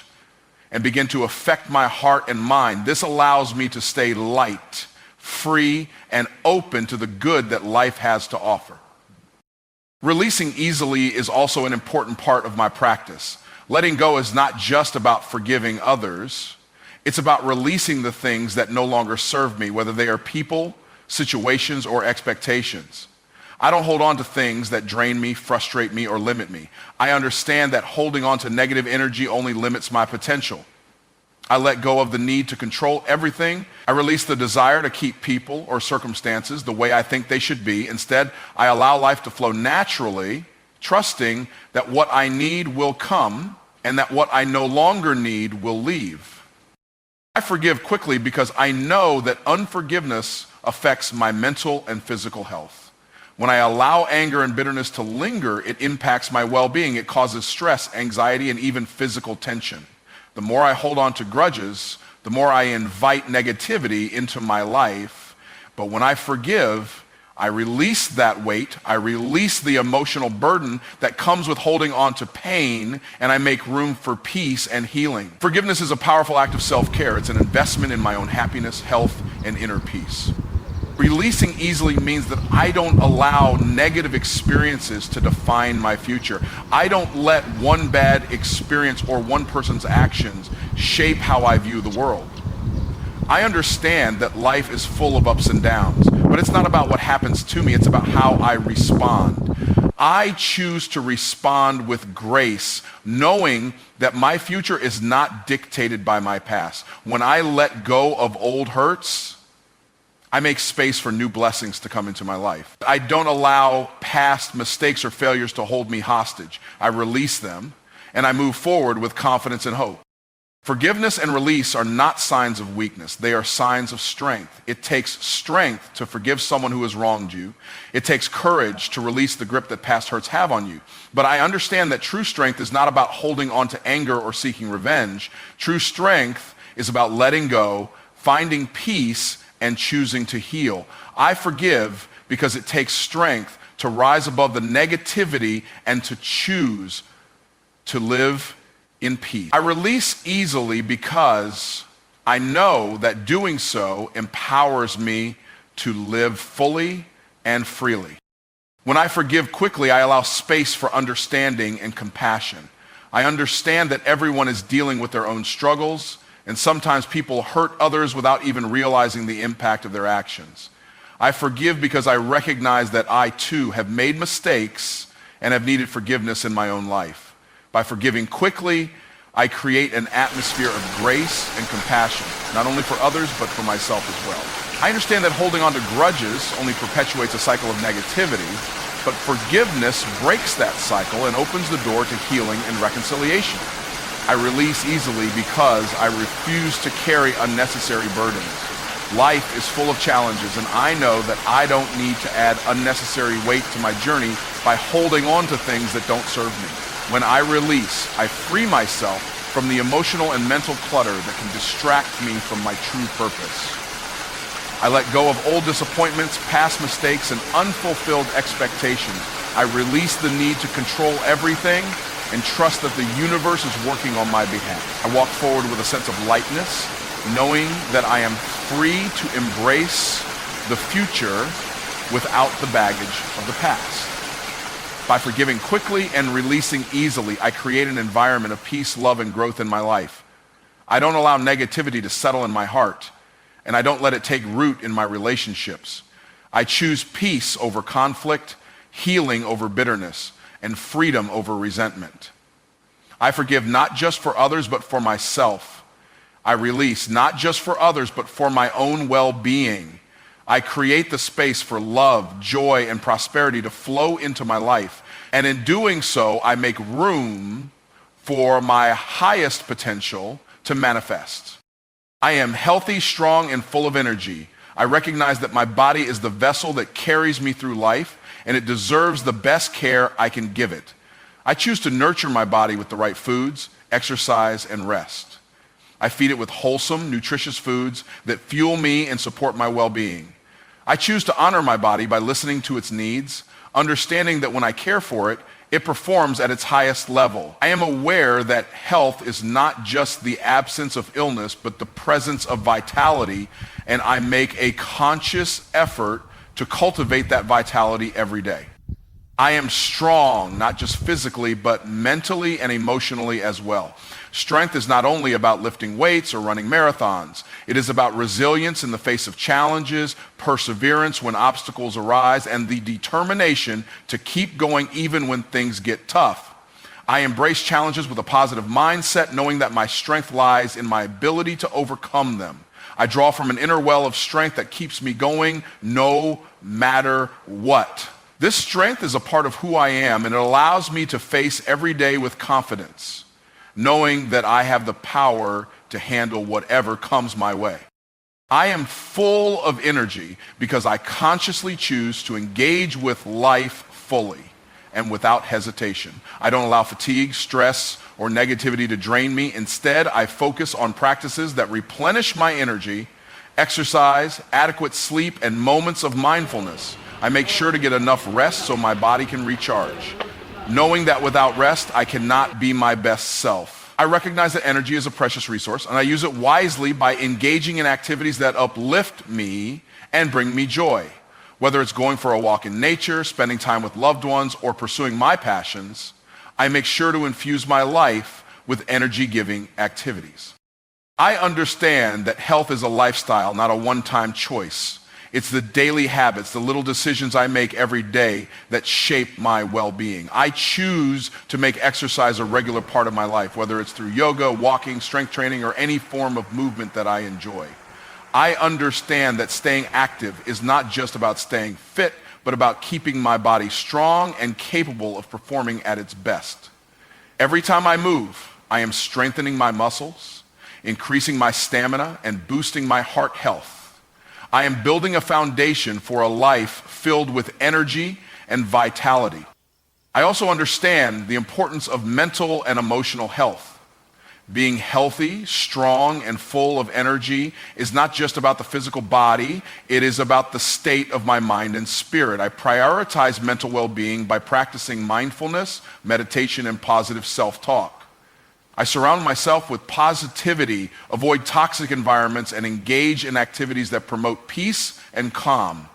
and begin to affect my heart and mind. This allows me to stay light, free, and open to the good that life has to offer. Releasing easily is also an important part of my practice. Letting go is not just about forgiving others. It's about releasing the things that no longer serve me, whether they are people, situations, or expectations. I don't hold on to things that drain me, frustrate me, or limit me. I understand that holding on to negative energy only limits my potential. I let go of the need to control everything. I release the desire to keep people or circumstances the way I think they should be. Instead, I allow life to flow naturally, trusting that what I need will come and that what I no longer need will leave. I forgive quickly because I know that unforgiveness affects my mental and physical health. When I allow anger and bitterness to linger, it impacts my well-being. It causes stress, anxiety, and even physical tension. The more I hold on to grudges, the more I invite negativity into my life. But when I forgive, I release that weight, I release the emotional burden that comes with holding on to pain, and I make room for peace and healing. Forgiveness is a powerful act of self-care. It's an investment in my own happiness, health, and inner peace. Releasing easily means that I don't allow negative experiences to define my future. I don't let one bad experience or one person's actions shape how I view the world. I understand that life is full of ups and downs, but it's not about what happens to me, it's about how I respond. I choose to respond with grace, knowing that my future is not dictated by my past. When I let go of old hurts, I make space for new blessings to come into my life. I don't allow past mistakes or failures to hold me hostage. I release them, and I move forward with confidence and hope. Forgiveness and release are not signs of weakness. They are signs of strength. It takes strength to forgive someone who has wronged you. It takes courage to release the grip that past hurts have on you. But I understand that true strength is not about holding on to anger or seeking revenge. True strength is about letting go, finding peace, and choosing to heal. I forgive because it takes strength to rise above the negativity and to choose to live in peace. I release easily because I know that doing so empowers me to live fully and freely. When I forgive quickly, I allow space for understanding and compassion. I understand that everyone is dealing with their own struggles, and sometimes people hurt others without even realizing the impact of their actions. I forgive because I recognize that I too have made mistakes and have needed forgiveness in my own life. By forgiving quickly, I create an atmosphere of grace and compassion, not only for others, but for myself as well. I understand that holding on to grudges only perpetuates a cycle of negativity, but forgiveness breaks that cycle and opens the door to healing and reconciliation. I release easily because I refuse to carry unnecessary burdens. Life is full of challenges, and I know that I don't need to add unnecessary weight to my journey by holding on to things that don't serve me. When I release, I free myself from the emotional and mental clutter that can distract me from my true purpose. I let go of old disappointments, past mistakes, and unfulfilled expectations. I release the need to control everything and trust that the universe is working on my behalf. I walk forward with a sense of lightness, knowing that I am free to embrace the future without the baggage of the past. By forgiving quickly and releasing easily, I create an environment of peace, love, and growth in my life. I don't allow negativity to settle in my heart, and I don't let it take root in my relationships. I choose peace over conflict, healing over bitterness, and freedom over resentment. I forgive not just for others, but for myself. I release not just for others, but for my own well-being. I create the space for love, joy, and prosperity to flow into my life. And in doing so, I make room for my highest potential to manifest. I am healthy, strong, and full of energy. I recognize that my body is the vessel that carries me through life, and it deserves the best care I can give it. I choose to nurture my body with the right foods, exercise, and rest. I feed it with wholesome, nutritious foods that fuel me and support my well-being. I choose to honor my body by listening to its needs, understanding that when I care for it, it performs at its highest level. I am aware that health is not just the absence of illness, but the presence of vitality, and I make a conscious effort to cultivate that vitality every day. I am strong, not just physically, but mentally and emotionally as well. Strength is not only about lifting weights or running marathons. It is about resilience in the face of challenges, perseverance when obstacles arise, and the determination to keep going even when things get tough. I embrace challenges with a positive mindset, knowing that my strength lies in my ability to overcome them. I draw from an inner well of strength that keeps me going no matter what. This strength is a part of who I am, and it allows me to face every day with confidence, knowing that I have the power to handle whatever comes my way. I am full of energy because I consciously choose to engage with life fully and without hesitation. I don't allow fatigue, stress, or negativity to drain me. Instead, I focus on practices that replenish my energy, exercise, adequate sleep, and moments of mindfulness. I make sure to get enough rest so my body can recharge, knowing that without rest, I cannot be my best self. I recognize that energy is a precious resource, and I use it wisely by engaging in activities that uplift me and bring me joy. Whether it's going for a walk in nature, spending time with loved ones, or pursuing my passions, I make sure to infuse my life with energy-giving activities. I understand that health is a lifestyle, not a one-time choice. It's the daily habits, the little decisions I make every day that shape my well-being. I choose to make exercise a regular part of my life, whether it's through yoga, walking, strength training, or any form of movement that I enjoy. I understand that staying active is not just about staying fit, but about keeping my body strong and capable of performing at its best. Every time I move, I am strengthening my muscles, increasing my stamina, and boosting my heart health. I am building a foundation for a life filled with energy and vitality. I also understand the importance of mental and emotional health. Being healthy, strong, and full of energy is not just about the physical body, it is about the state of my mind and spirit. I prioritize mental well-being by practicing mindfulness, meditation, and positive self-talk. I surround myself with positivity, avoid toxic environments, and engage in activities that promote peace and calm.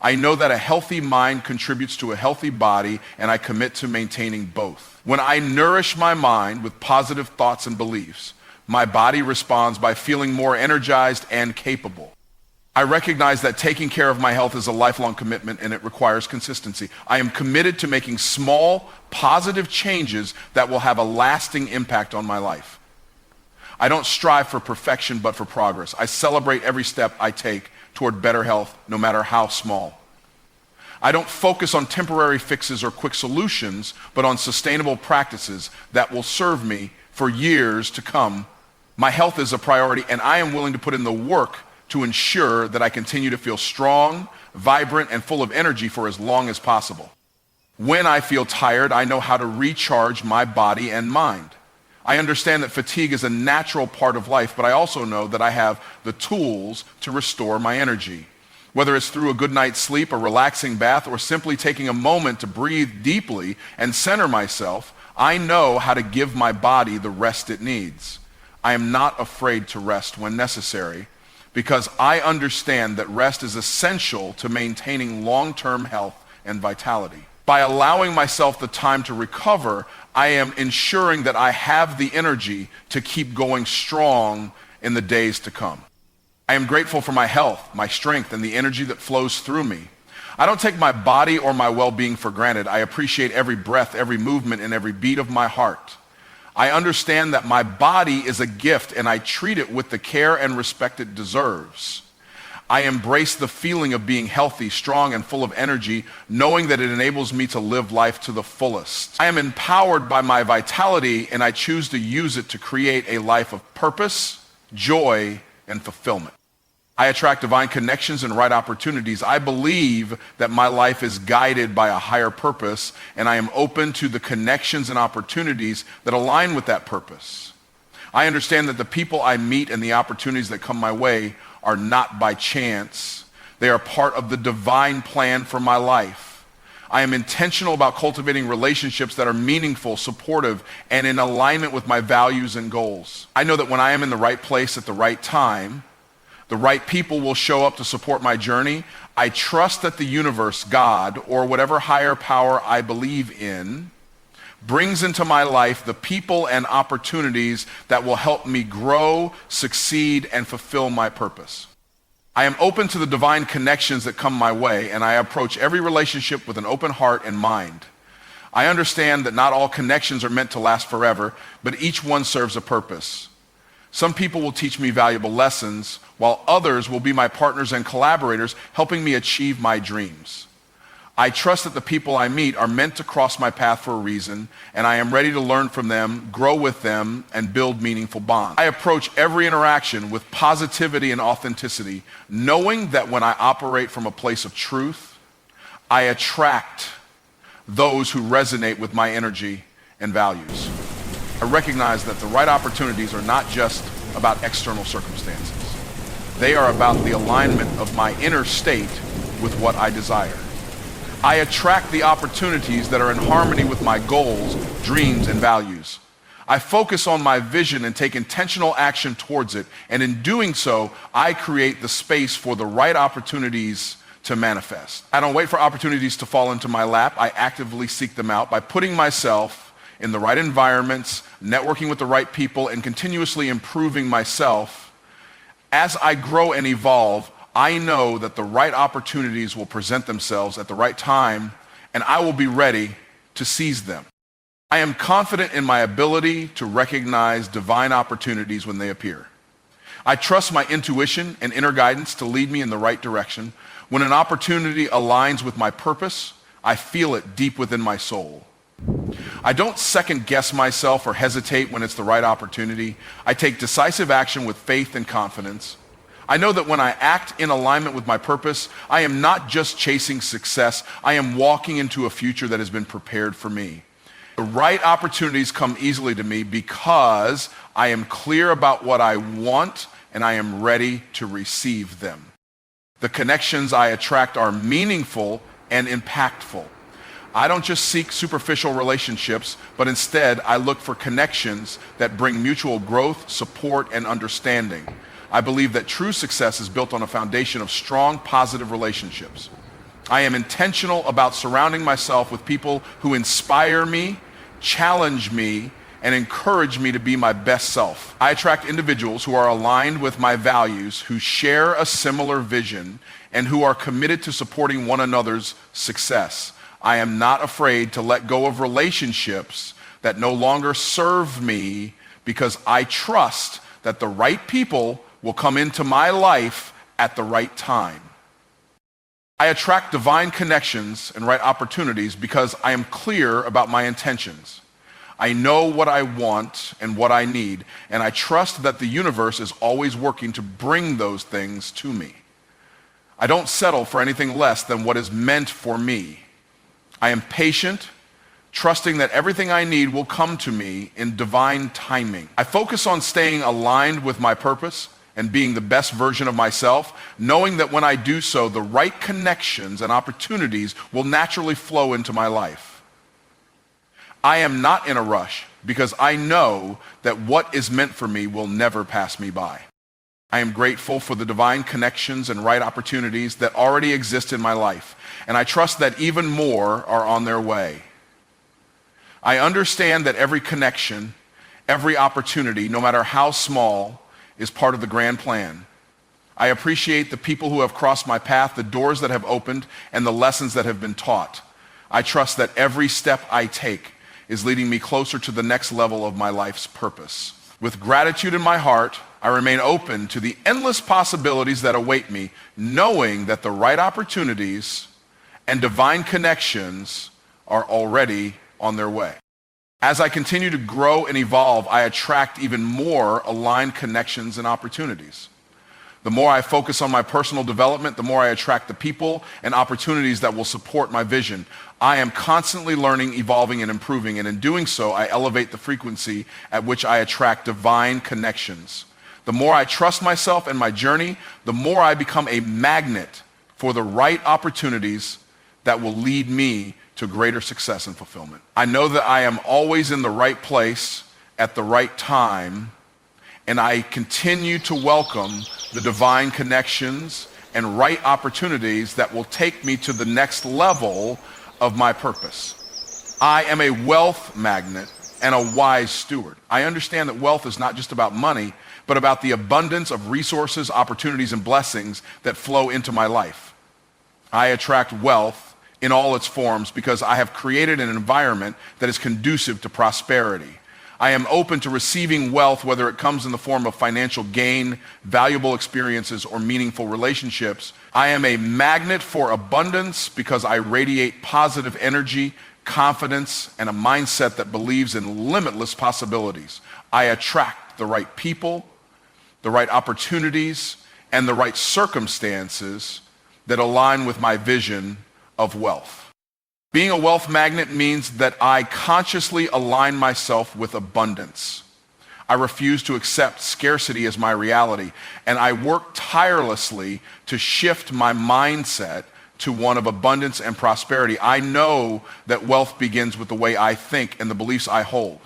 I know that a healthy mind contributes to a healthy body, and I commit to maintaining both. When I nourish my mind with positive thoughts and beliefs, my body responds by feeling more energized and capable. I recognize that taking care of my health is a lifelong commitment and it requires consistency. I am committed to making small, positive changes that will have a lasting impact on my life. I don't strive for perfection, but for progress. I celebrate every step I take toward better health, no matter how small. I don't focus on temporary fixes or quick solutions, but on sustainable practices that will serve me for years to come. My health is a priority, and I am willing to put in the work to ensure that I continue to feel strong, vibrant, and full of energy for as long as possible. When I feel tired, I know how to recharge my body and mind. I understand that fatigue is a natural part of life, but I also know that I have the tools to restore my energy. Whether it's through a good night's sleep, a relaxing bath, or simply taking a moment to breathe deeply and center myself, I know how to give my body the rest it needs. I am not afraid to rest when necessary because I understand that rest is essential to maintaining long-term health and vitality. By allowing myself the time to recover, I am ensuring that I have the energy to keep going strong in the days to come. I am grateful for my health, my strength, and the energy that flows through me. I don't take my body or my well-being for granted. I appreciate every breath, every movement, and every beat of my heart. I understand that my body is a gift, and I treat it with the care and respect it deserves. I embrace the feeling of being healthy, strong, and full of energy, knowing that it enables me to live life to the fullest. I am empowered by my vitality, and I choose to use it to create a life of purpose, joy, and fulfillment. I attract divine connections and right opportunities. I believe that my life is guided by a higher purpose, and I am open to the connections and opportunities that align with that purpose. I understand that the people I meet and the opportunities that come my way are not by chance. They are part of the divine plan for my life. I am intentional about cultivating relationships that are meaningful, supportive, and in alignment with my values and goals. I know that when I am in the right place at the right time, the right people will show up to support my journey. I trust that the universe, God, or whatever higher power I believe in, brings into my life the people and opportunities that will help me grow, succeed, and fulfill my purpose. I am open to the divine connections that come my way, and I approach every relationship with an open heart and mind. I understand that not all connections are meant to last forever, but each one serves a purpose. Some people will teach me valuable lessons, while others will be my partners and collaborators, helping me achieve my dreams. I trust that the people I meet are meant to cross my path for a reason, and I am ready to learn from them, grow with them, and build meaningful bonds. I approach every interaction with positivity and authenticity, knowing that when I operate from a place of truth, I attract those who resonate with my energy and values. I recognize that the right opportunities are not just about external circumstances. They are about the alignment of my inner state with what I desire. I attract the opportunities that are in harmony with my goals, dreams, and values. I focus on my vision and take intentional action towards it, and in doing so, I create the space for the right opportunities to manifest. I don't wait for opportunities to fall into my lap. I actively seek them out by putting myself in the right environments, networking with the right people, and continuously improving myself. As I grow and evolve, I know that the right opportunities will present themselves at the right time, and I will be ready to seize them. I am confident in my ability to recognize divine opportunities when they appear. I trust my intuition and inner guidance to lead me in the right direction. When an opportunity aligns with my purpose, I feel it deep within my soul. I don't second guess myself or hesitate when it's the right opportunity. I take decisive action with faith and confidence. I know that when I act in alignment with my purpose, I am not just chasing success, I am walking into a future that has been prepared for me. The right opportunities come easily to me because I am clear about what I want and I am ready to receive them. The connections I attract are meaningful and impactful. I don't just seek superficial relationships, but instead I look for connections that bring mutual growth, support, and understanding. I believe that true success is built on a foundation of strong, positive relationships. I am intentional about surrounding myself with people who inspire me, challenge me, and encourage me to be my best self. I attract individuals who are aligned with my values, who share a similar vision, and who are committed to supporting one another's success. I am not afraid to let go of relationships that no longer serve me because I trust that the right people will come into my life at the right time. I attract divine connections and right opportunities because I am clear about my intentions. I know what I want and what I need, and I trust that the universe is always working to bring those things to me. I don't settle for anything less than what is meant for me. I am patient, trusting that everything I need will come to me in divine timing. I focus on staying aligned with my purpose and being the best version of myself, knowing that when I do so, the right connections and opportunities will naturally flow into my life. I am not in a rush because I know that what is meant for me will never pass me by. I am grateful for the divine connections and right opportunities that already exist in my life, and I trust that even more are on their way. I understand that every connection, every opportunity, no matter how small, is part of the grand plan. I appreciate the people who have crossed my path, the doors that have opened, and the lessons that have been taught. I trust that every step I take is leading me closer to the next level of my life's purpose. With gratitude in my heart, I remain open to the endless possibilities that await me, knowing that the right opportunities and divine connections are already on their way. As I continue to grow and evolve, I attract even more aligned connections and opportunities. The more I focus on my personal development, the more I attract the people and opportunities that will support my vision. I am constantly learning, evolving, and improving, and in doing so, I elevate the frequency at which I attract divine connections. The more I trust myself and my journey, the more I become a magnet for the right opportunities that will lead me to greater success and fulfillment. I know that I am always in the right place at the right time, and I continue to welcome the divine connections and right opportunities that will take me to the next level of my purpose. I am a wealth magnet and a wise steward. I understand that wealth is not just about money, but about the abundance of resources, opportunities, and blessings that flow into my life. I attract wealth in all its forms because I have created an environment that is conducive to prosperity. I am open to receiving wealth, whether it comes in the form of financial gain, valuable experiences, or meaningful relationships. I am a magnet for abundance because I radiate positive energy, confidence, and a mindset that believes in limitless possibilities. I attract the right people, the right opportunities, and the right circumstances that align with my vision of wealth. Being a wealth magnet means that I consciously align myself with abundance. I refuse to accept scarcity as my reality, and I work tirelessly to shift my mindset to one of abundance and prosperity. I know that wealth begins with the way I think and the beliefs I hold.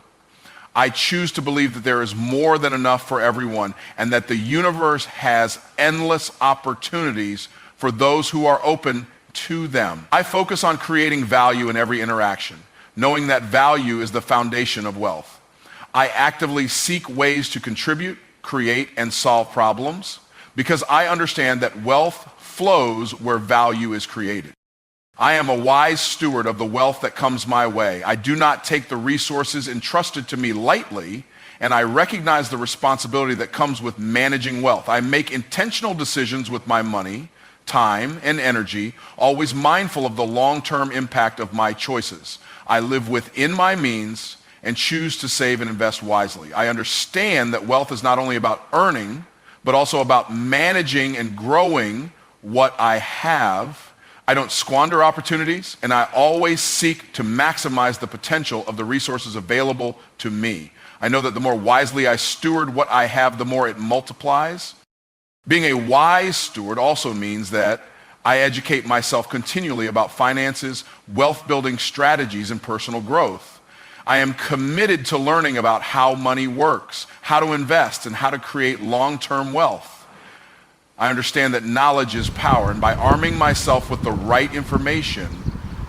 I choose to believe that there is more than enough for everyone and that the universe has endless opportunities for those who are open to them. I focus on creating value in every interaction, knowing that value is the foundation of wealth. I actively seek ways to contribute, create, and solve problems because I understand that wealth flows where value is created. I am a wise steward of the wealth that comes my way. I do not take the resources entrusted to me lightly, and I recognize the responsibility that comes with managing wealth. I make intentional decisions with my money, time, and energy, always mindful of the long-term impact of my choices. I live within my means and choose to save and invest wisely. I understand that wealth is not only about earning, but also about managing and growing what I have. I don't squander opportunities, and I always seek to maximize the potential of the resources available to me. I know that the more wisely I steward what I have, the more it multiplies. Being a wise steward also means that I educate myself continually about finances, wealth-building strategies, and personal growth. I am committed to learning about how money works, how to invest, and how to create long-term wealth. I understand that knowledge is power, and by arming myself with the right information,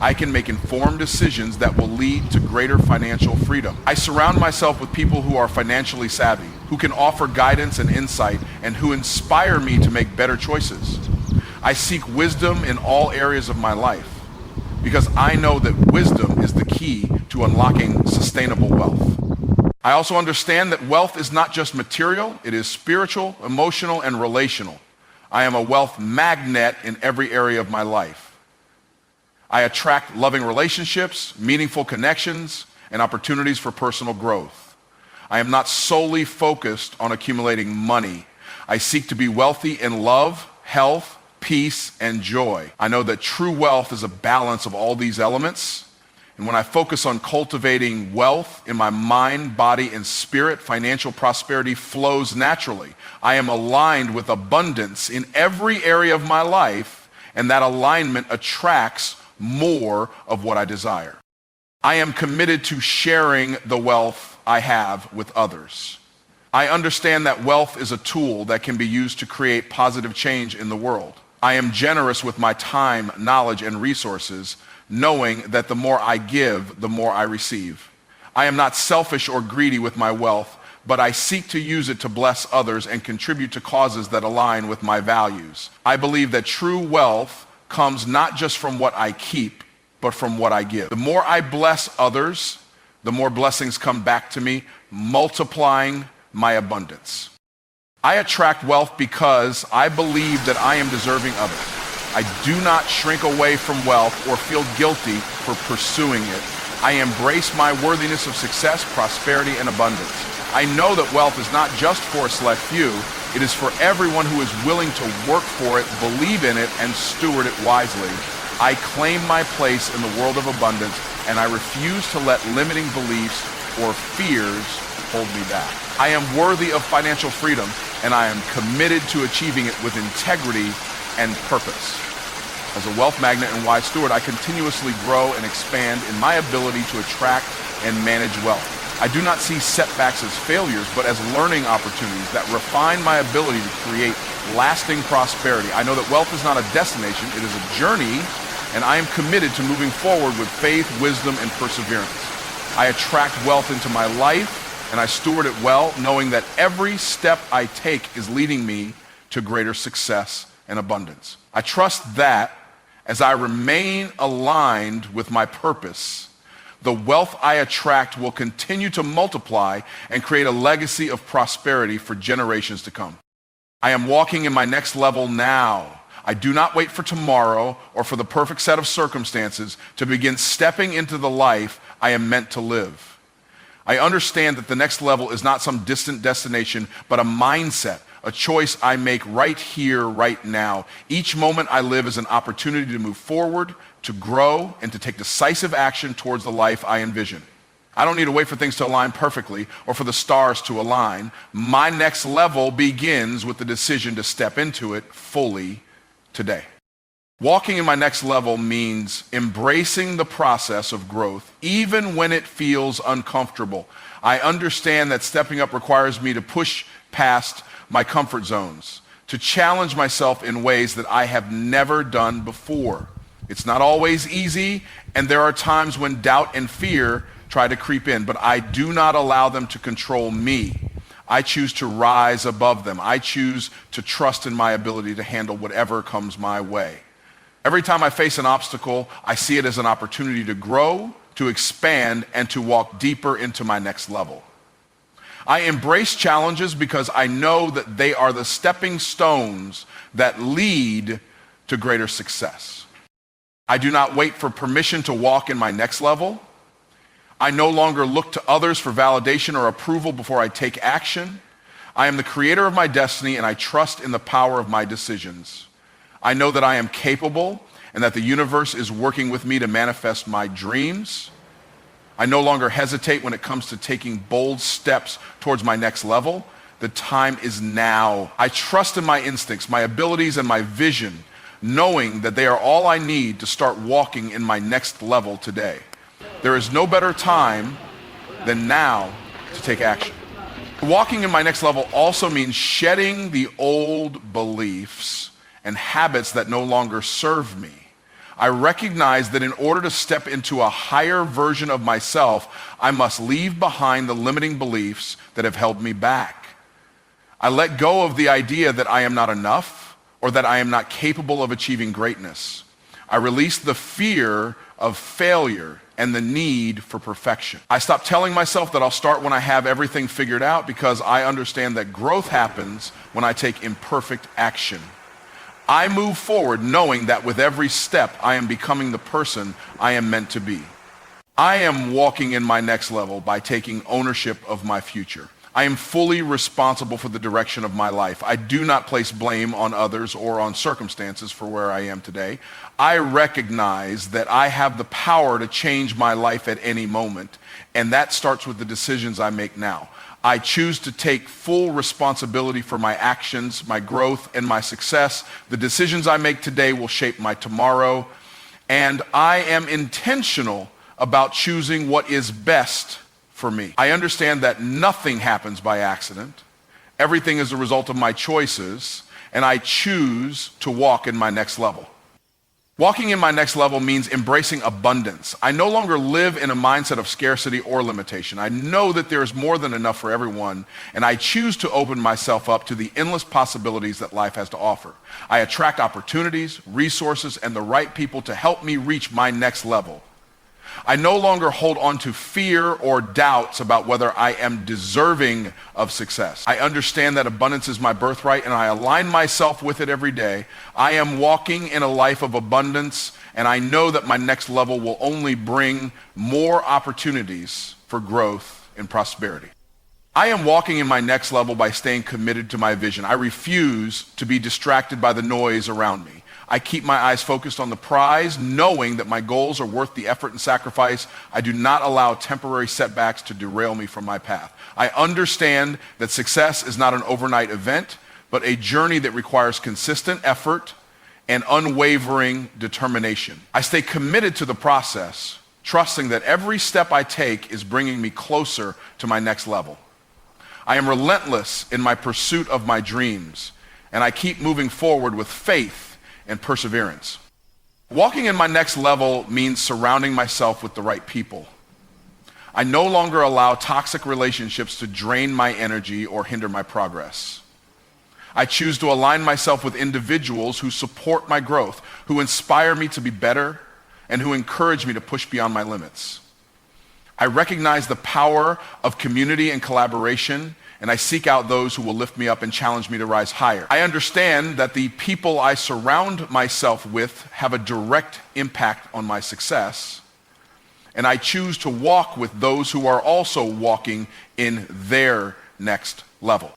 I can make informed decisions that will lead to greater financial freedom. I surround myself with people who are financially savvy, who can offer guidance and insight, and who inspire me to make better choices. I seek wisdom in all areas of my life because I know that wisdom is the key to unlocking sustainable wealth. I also understand that wealth is not just material, it is spiritual, emotional, and relational. I am a wealth magnet in every area of my life. I attract loving relationships, meaningful connections, and opportunities for personal growth. I am not solely focused on accumulating money. I seek to be wealthy in love, health, peace, and joy. I know that true wealth is a balance of all these elements. And when I focus on cultivating wealth in my mind, body, and spirit, financial prosperity flows naturally. I am aligned with abundance in every area of my life, and that alignment attracts more of what I desire. I am committed to sharing the wealth I have with others. I understand that wealth is a tool that can be used to create positive change in the world. I am generous with my time, knowledge, and resources, knowing that the more I give, the more I receive. I am not selfish or greedy with my wealth, but I seek to use it to bless others and contribute to causes that align with my values. I believe that true wealth comes not just from what I keep, but from what I give. The more I bless others, the more blessings come back to me, multiplying my abundance. I attract wealth because I believe that I am deserving of it. I do not shrink away from wealth or feel guilty for pursuing it. I embrace my worthiness of success, prosperity, and abundance. I know that wealth is not just for a select few. It is for everyone who is willing to work for it, believe in it, and steward it wisely. I claim my place in the world of abundance, and I refuse to let limiting beliefs or fears hold me back. I am worthy of financial freedom, and I am committed to achieving it with integrity and purpose. As a wealth magnet and wise steward, I continuously grow and expand in my ability to attract and manage wealth. I do not see setbacks as failures, but as learning opportunities that refine my ability to create lasting prosperity. I know that wealth is not a destination, it is a journey, and I am committed to moving forward with faith, wisdom, and perseverance. I attract wealth into my life, and I steward it well, knowing that every step I take is leading me to greater success and abundance. I trust that as I remain aligned with my purpose, the wealth I attract will continue to multiply and create a legacy of prosperity for generations to come. I am walking in my next level now. I do not wait for tomorrow or for the perfect set of circumstances to begin stepping into the life I am meant to live. I understand that the next level is not some distant destination, but a mindset, a choice I make right here, right now. Each moment I live is an opportunity to move forward, to grow, and to take decisive action towards the life I envision. I don't need to wait for things to align perfectly or for the stars to align. My next level begins with the decision to step into it fully today. Walking in my next level means embracing the process of growth, even when it feels uncomfortable. I understand that stepping up requires me to push past my comfort zones, to challenge myself in ways that I have never done before. It's not always easy, and there are times when doubt and fear try to creep in, but I do not allow them to control me. I choose to rise above them. I choose to trust in my ability to handle whatever comes my way. Every time I face an obstacle, I see it as an opportunity to grow, to expand, and to walk deeper into my next level. I embrace challenges because I know that they are the stepping stones that lead to greater success. I do not wait for permission to walk in my next level. I no longer look to others for validation or approval before I take action. I am the creator of my destiny, and I trust in the power of my decisions. I know that I am capable and that the universe is working with me to manifest my dreams. I no longer hesitate when it comes to taking bold steps towards my next level. The time is now. I trust in my instincts, my abilities, and my vision, knowing that they are all I need to start walking in my next level today. There is no better time than now to take action. Walking in my next level also means shedding the old beliefs and habits that no longer serve me. I recognize that in order to step into a higher version of myself, I must leave behind the limiting beliefs that have held me back. I let go of the idea that I am not enough or that I am not capable of achieving greatness. I release the fear of failure and the need for perfection. I stop telling myself that I'll start when I have everything figured out, because I understand that growth happens when I take imperfect action. I move forward knowing that with every step, I am becoming the person I am meant to be. I am walking in my next level by taking ownership of my future. I am fully responsible for the direction of my life. I do not place blame on others or on circumstances for where I am today. I recognize that I have the power to change my life at any moment, and that starts with the decisions I make now. I choose to take full responsibility for my actions, my growth, and my success. The decisions I make today will shape my tomorrow, and I am intentional about choosing what is best for me. I understand that nothing happens by accident. Everything is a result of my choices, and I choose to walk in my next level. Walking in my next level means embracing abundance. I no longer live in a mindset of scarcity or limitation. I know that there is more than enough for everyone, and I choose to open myself up to the endless possibilities that life has to offer. I attract opportunities, resources, and the right people to help me reach my next level. I no longer hold on to fear or doubts about whether I am deserving of success. I understand that abundance is my birthright, and I align myself with it every day. I am walking in a life of abundance, and I know that my next level will only bring more opportunities for growth and prosperity. I am walking in my next level by staying committed to my vision. I refuse to be distracted by the noise around me. I keep my eyes focused on the prize, knowing that my goals are worth the effort and sacrifice. I do not allow temporary setbacks to derail me from my path. I understand that success is not an overnight event, but a journey that requires consistent effort and unwavering determination. I stay committed to the process, trusting that every step I take is bringing me closer to my next level. I am relentless in my pursuit of my dreams, and I keep moving forward with faith and perseverance. Walking in my next level means surrounding myself with the right people. I no longer allow toxic relationships to drain my energy or hinder my progress. I choose to align myself with individuals who support my growth, who inspire me to be better, and who encourage me to push beyond my limits. I recognize the power of community and collaboration, and I seek out those who will lift me up and challenge me to rise higher. I understand that the people I surround myself with have a direct impact on my success, and I choose to walk with those who are also walking in their next level.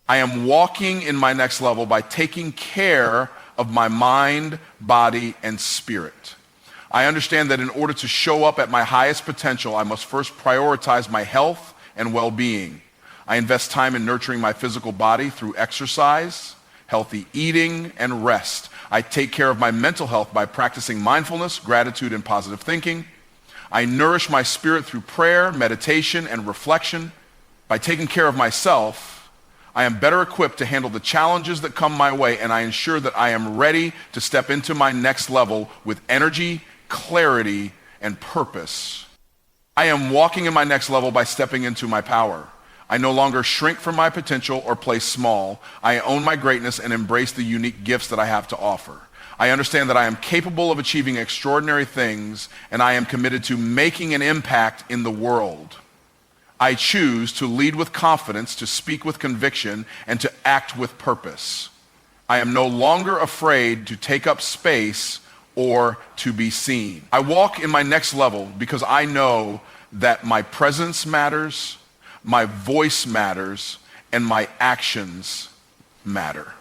I am walking in my next level by taking care of my mind, body, and spirit. I understand that in order to show up at my highest potential, I must first prioritize my health and well-being. I invest time in nurturing my physical body through exercise, healthy eating, and rest. I take care of my mental health by practicing mindfulness, gratitude, and positive thinking. I nourish my spirit through prayer, meditation, and reflection. By taking care of myself, I am better equipped to handle the challenges that come my way, and I ensure that I am ready to step into my next level with energy, clarity, and purpose. I am walking in my next level by stepping into my power. I no longer shrink from my potential or play small. I own my greatness and embrace the unique gifts that I have to offer. I understand that I am capable of achieving extraordinary things, and I am committed to making an impact in the world. I choose to lead with confidence, to speak with conviction, and to act with purpose. I am no longer afraid to take up space or to be seen. I walk in my next level because I know that my presence matters, my voice matters, and my actions matter.